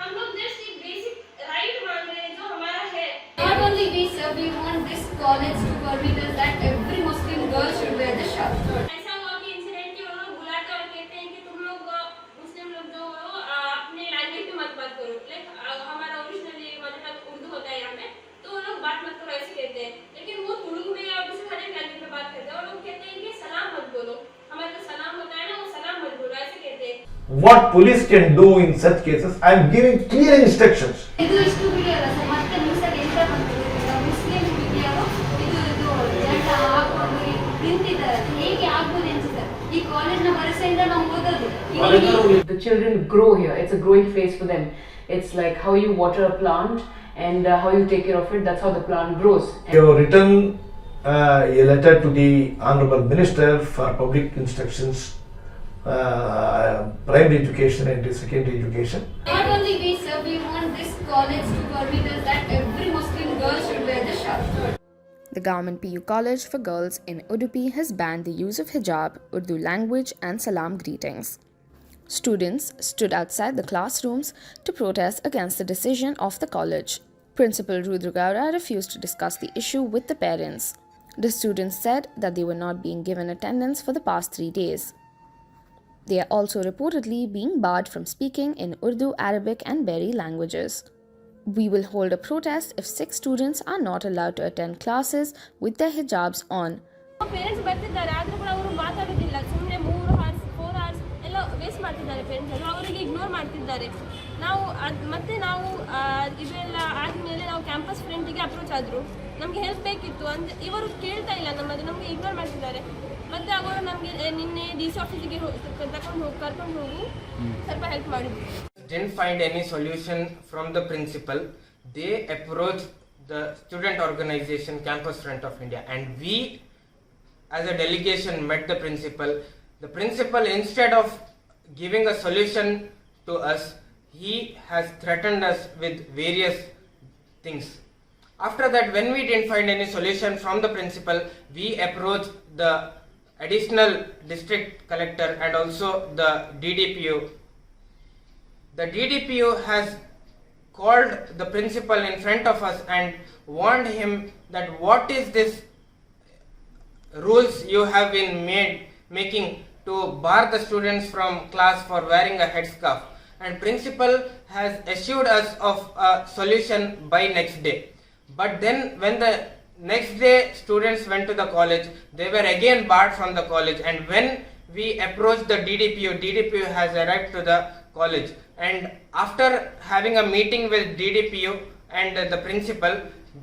हम लोग जस्ट एक बेसिक राइट मांग रहे हैं जो हमारा है. Not only we, sir, we want this college to permit us that every Muslim girl should wear the shab. ऐसा हुआ कि इंसिडेंट कि वो लोग बुलाते और कहते हैं कि तुम लोग मुस्लिम लोग जो हो अपने लैंग्वेज में मत बात करो. लाइक हमारा ओरिजिनली मतलब उर्दू होता है यहाँ पे, तो वो लोग बात मत करो ऐसे कहते हैं. लेकिन वो तुलुगु में या किसी हर एक लैंग्वेज में बात करते हैं. वो लोग कहते हैं कि सलाम मत बोलो, हमारा जो सलाम होता है ना वो सलाम मत बोलो ऐसे कहते हैं. What police can do in such cases, I am giving clear instructions. ಇದು ಇಷ್ಟು ವಿಡಿಯೋ ಅಲ್ಲ ಸರ್, ಮತ್ತೆ ನ್ಯೂಸಲ್ಲಿ ಎಂತ ಬಂದಿದೆ ಮುಸ್ಲಿಂ ವಿಡಿಯೋ ಇದು ಜಂಡ ಹಾಕೊಂಡು ನಿಂತಿದ್ದಾರೆ. ಹೇಗೆ ಆಗ್ಬೋದು ಅನ್ಸುತ್ತೆ ಈ ಕಾಲೇಜ್ನ ಭರವಸೆಯಿಂದ ನಾವು ಓದೋದು. The children grow here. It's a growing phase for them. It's like how you water a plant and how you take care of it. That's how the plant grows. You have written a letter to the Honorable Minister for public instructions, primary education and secondary education. Not only we, sir, we want this college to permit us that every Muslim girl should wear the shab. The Government PU College for Girls in Udupi has banned the use of hijab, Urdu language and salam greetings. Students stood outside the classrooms to protest against the decision of the college. Principal Rudra Gowda refused to discuss the issue with the parents. The students said that they were not being given attendance for the past 3 days. They are also reportedly being barred from speaking in Urdu, Arabic and Beri languages. We will hold a protest if 6 students are not allowed to attend classes with their hijabs on. Parents ಬರ್ತಿದ್ದಾರೆ ಆದರೂ ಕೂಡ ಅವರು ಮಾತಾಡೋದಿಲ್ಲ. ಸುಮ್ಮನೆ 3 hours 4 hours ಎಲ್ಲ waste ಮಾಡ್ತಿದ್ದಾರೆ parents ಅವರು, ಅವರಿಗೆ ಇಗ್ನೋರ್ ಮಾಡ್ತಿದ್ದಾರೆ. ನಾವು ಮತ್ತೆ ನಾವು ಇದೆಲ್ಲ ಆದಮೇಲೆ ನಾವು ಕ್ಯಾಂಪಸ್ ಫ್ರೆಂಡಿಗೆ ಅಪ್ರೋಚ್ ಆದರು, ನಮಗೆ ಹೆಲ್ಪ್ ಬೇಕಿತ್ತು ಅಂದರೆ ಇವರು ಕೇಳ್ತಾ ಇಲ್ಲ ನಮ್ಮದು, ನಮಗೆ ಇಗ್ನೋರ್ ಮಾಡ್ತಿದ್ದಾರೆ. ಮತ್ತೆ ಅವರು ನಮಗೆ ನಿನ್ನೆ DC ಆಫೀಸಿಗೆ ಕರ್ಕೊಂಡು ಹೋಗಿ ಸ್ವಲ್ಪ ಹೆಲ್ಪ್ ಮಾಡಿದ್ರು. Didn't find any solution from the principal. They approached the student organization Campus Front of India, and we as a delegation met the principal. The principal, instead of giving a solution to us, he has threatened us with various things. After that, when we didn't find any solution from the principal, we approached the additional district collector and also the DDPO. The DDPO has called the principal in front of us and warned him that what is this rules you have been making to bar the students from class for wearing a headscarf, and principal has assured us of a solution by next day. But then when the next day students went to the college, they were again barred from the college, and when we approached the DDPO has arrived to the college, and after having a meeting with DDPO and the principal,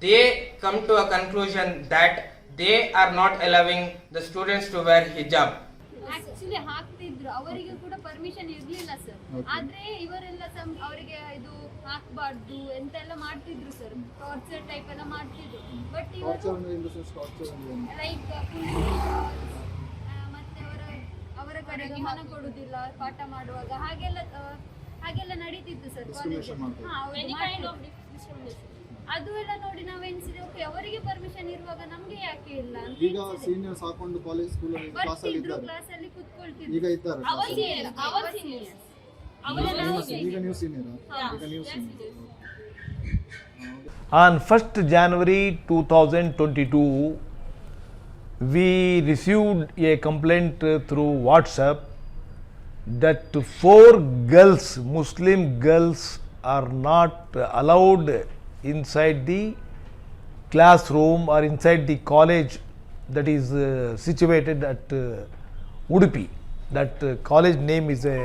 they come to a conclusion that they are not allowing the students to wear hijab. Actually ಹಾಕ್ತಿದ್ರು, ಅವರಿಗೆ ಕೂಡ permission ಇರ್ಲಿಲ್ಲ sir. ಆದ್ರೆ ಇವರೆಲ್ಲ ಅವರಿಗೆ ಇದು ಹಾಕ್ಬಾರ್ದು ಎಂತೆಲ್ಲ ಮಾಡ್ತಿದ್ರು ಸರ್, ಟಾರ್ಚರ್ ಟೈಪ್ ಎಲ್ಲ ಮಾಡ್ತಿದ್ರು. ಬಟ್ ಇವರು ಲೈಕ್ ಮತ್ತೆ ಅವರ ಕಡೆ ಗಮನ ಕೊಡುದಿಲ್ಲ ಪಾಠ ಮಾಡುವಾಗ, ಹಾಗೆಲ್ಲ ನಡೀತಿತ್ತು ಸರ್ ಕಾಲೇಜ್. ಅದು ಎಲ್ಲ ನೋಡಿ ನಾವು ಎನ್ಸಿದೆ, ಓಕೆ ಅವರಿಗೆ ಪರ್ಮಿಷನ್ ಇರುವಾಗ ನಮ್ಗೆ ಯಾಕೆ ಇಲ್ಲ ಅಂತ. ಈಗ ಸೀನಿಯರ್ಸ್ ಹಾಕೊಂಡು ಕಾಲೇಜ್ ಸ್ಕೂಲ್ ಅಲ್ಲಿ ಕ್ಲಾಸ್ ಅಲ್ಲಿ ಇದ್ದಾರೆ, ಕ್ಲಾಸ್ ಅಲ್ಲಿ ಕೂತ್ಕೊಳ್ತಿದ್ರು. ಈಗ ಇದ್ದಾರೆ ಈಗ ನೀವು senior. On 1st January 2022, we received a complaint through WhatsApp that 4 girls, Muslim girls, are not allowed inside the classroom or inside the college that is situated at Udupi. That college name is a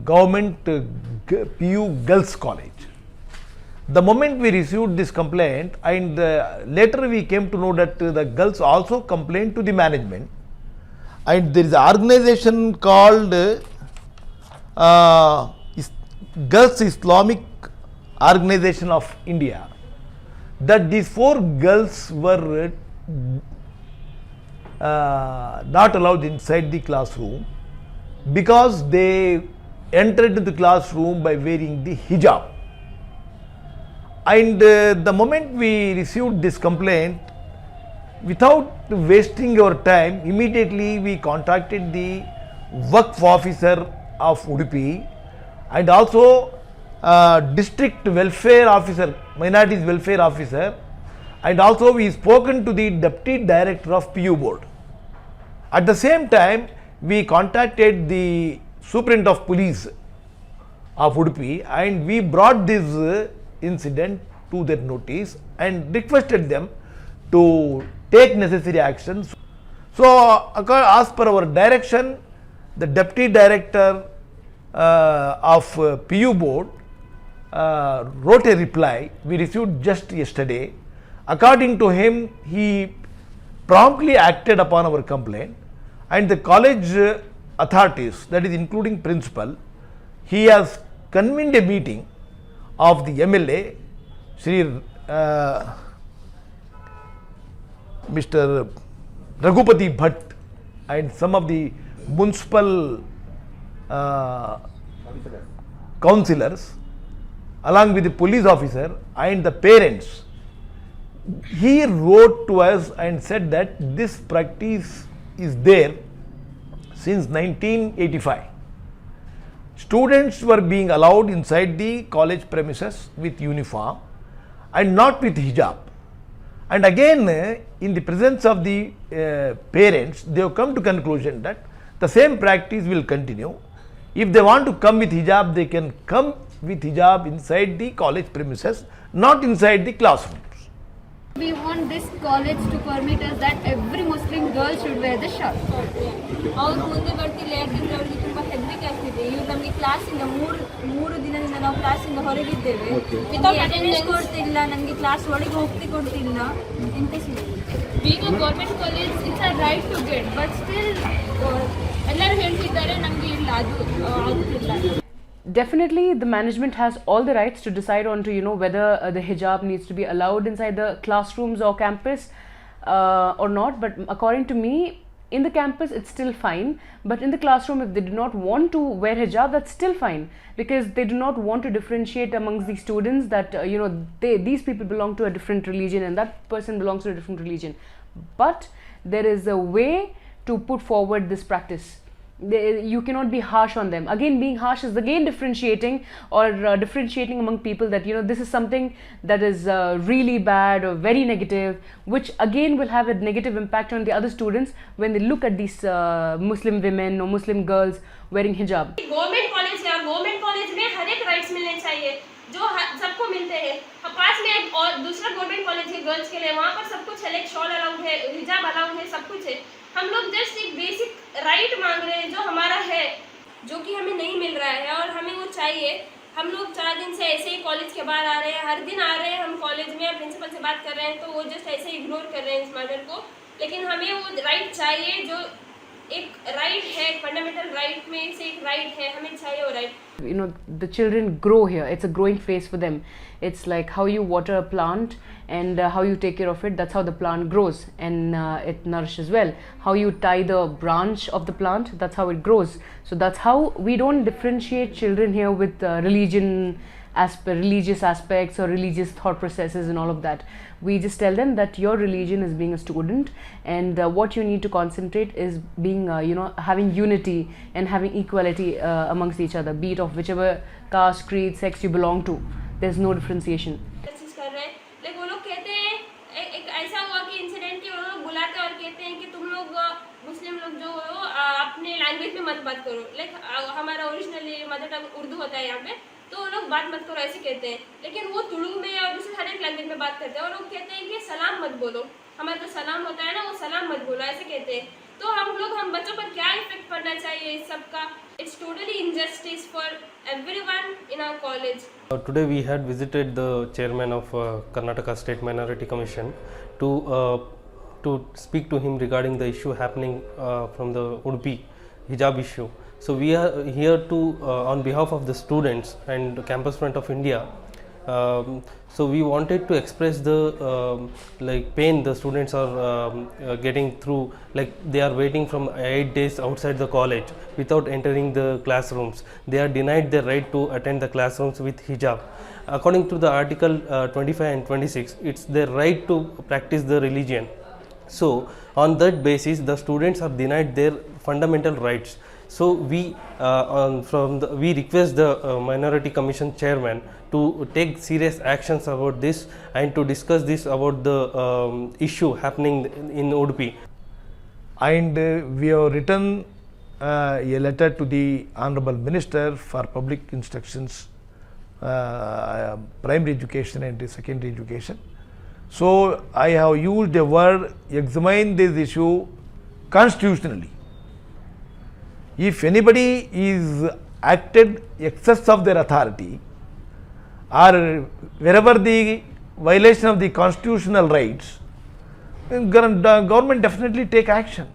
Government PU Girls College. The moment we received this complaint, and later we came to know that the girls also complained to the management, and there is an organization called Girls Islamic Organization of India, that these 4 girls were not allowed inside the classroom because they entered into the classroom by wearing the hijab. And the moment we received this complaint, without wasting our time, immediately we contacted the Waqf officer of Udupi, and also district welfare officer, minorities welfare officer, and also we spoken to the deputy director of PU board. At the same time, we contacted the superintendent of police of Udupi and we brought this incident to their notice and requested them to take necessary actions. So, as per our direction, the deputy director of PU board wrote a reply we received just yesterday. According to him, he promptly acted upon our complaint, and the college authorities, that is including principal, he has convened a meeting of the MLA, Sri Mr. Raghupati Bhatt, and some of the municipal councillors, along with the police officer and the parents. He wrote to us and said that this practice is there since 1985. Students were being allowed inside the college premises with uniform and not with hijab. And again, in the presence of the parents, they have come to conclusion that the same practice will continue. If they want to come with hijab, they can come with hijab inside the college premises, not inside the classrooms. We want this college to permit us that every Muslim girl should wear the shirt. ಅವ್ರು ಮುಂದೆ ಬರ್ತಿಲ್ಲ, ಯಾಕಂದ್ರೆ ಅವ್ರಿಗೆ ತುಂಬಾ ಹೆದರಿಕೆ ಆಗ್ತಿದೆ. ಇವ್ರು ನಮಗೆ ಕ್ಲಾಸಿಂದ ಮೂರು ದಿನದಿಂದ ನಾವು ಕ್ಲಾಸಿಂದ ಹೊರಗಿದ್ದೇವೆ. ಅಟೆಂಡೆನ್ಸ್ ಕೊಡ್ತಿಲ್ಲ, ನಮಗೆ ಕ್ಲಾಸ್ ಒಳಗೆ ಹೋಗ್ತಿ ಕೊಡ್ತಿಲ್ಲ. ಈಗ government college it's a right to get, but still ಎಲ್ಲರೂ ಹೇಳ್ತಿದ್ದಾರೆ ನಮಗೆ ಇಲ್ಲ, ಅದು ಆಗ್ತಿಲ್ಲ. Definitely, the management has all the rights to decide on to whether the hijab needs to be allowed inside the classrooms or campus or not. But according to me, in the campus it's still fine. But in the classroom, if they do not want to wear hijab, that's still fine, because they do not want to differentiate amongst the students that these people belong to a different religion and that person belongs to a different religion. But there is a way to put forward this practice. You cannot be harsh on them. Again, being harsh is again differentiating among people that this is something that is really bad or very negative, which again will have a negative impact on the other students when they look at these Muslim women or Muslim girls wearing hijab. Government college है और government college में हर एक rights मिलने चाहिए जो सबको मिलते हैं. पास में एक और दूसरा गवर्नमेंट कॉलेज है गर्ल्स के लिए, वहाँ पर सब कुछ है, लाइक शॉल अलाउड है, हिजाब अलाउड है, सब कुछ है. हम लोग जस्ट एक बेसिक राइट मांग रहे हैं जो हमारा है, जो कि हमें नहीं मिल रहा है और हमें वो चाहिए. हम लोग 4 दिन से ऐसे ही कॉलेज के बाहर आ रहे हैं, हर दिन आ रहे हैं हम कॉलेज में, प्रिंसिपल से बात कर रहे हैं तो वो जस्ट ऐसे इग्नोर कर रहे हैं इस मैटर को. लेकिन हमें वो राइट चाहिए, जो एक राइट है, फंडामेंटल राइट में से एक राइट है, हमें चाहिए वो right. The children grow here. It's a growing phase for them. It's like how you water a plant and how you take care of it, that's how the plant grows and it nourishes well. How you tie the branch of the plant, that's how it grows. So that's how we don't differentiate children here with religious aspects or religious thought processes and all of that. We just tell them that your religion is being a student, and what you need to concentrate is being having unity and having equality amongst each other, be it of whichever caste, creed, sex you belong to. There's no differentiation. कर रहे हैं, लेकिन वो लोग कहते हैं, एक ऐसा हुआ कि इंसिडेंट कि वो लोग बुलाते हैं और कहते हैं कि तुम लोग मुस्लिम लोग जो हो अपने लैंग्वेज में मत बात करो. लाइक हमारा ओरिजिनली मदर टंग उर्दू होता है यहाँ पे, तो वो लोग बात मत करो ऐसे कहते हैं. लेकिन वो तुलुगु में और दूसरे हर एक लैंग्वेज में बात करते हैं और लोग कहते हैं कि सलाम मत बोलो, हमारा जो सलाम होता है ना वो सलाम मत बोलो, ऐसे कहते हैं. तो हम बच्चों पर क्या इफेक्ट पड़ना चाहिए इस सब का? It's totally injustice for everyone in our college. Today we had visited the chairman of Karnataka State Minority Commission to speak to him regarding the issue happening from the Udupi hijab issue. So we are here to on behalf of the students and Campus Front of India. So we wanted to express the pain the students are getting through, like they are waiting from 8 days outside the college without entering the classrooms. They are denied their right to attend the classrooms with hijab. According to the article 25 and 26, it's their right to practice the religion. So on that basis the students are denied their fundamental rights. So we we request the Minority Commission Chairman to take serious actions about this and to discuss this about the issue happening in Udupi. And we have written a letter to the Honorable Minister for Public Instructions, Primary Education and Secondary Education. So I have used the word examine this issue constitutionally. If anybody is acted excess of their authority or wherever the violation of the constitutional rights, government definitely take action.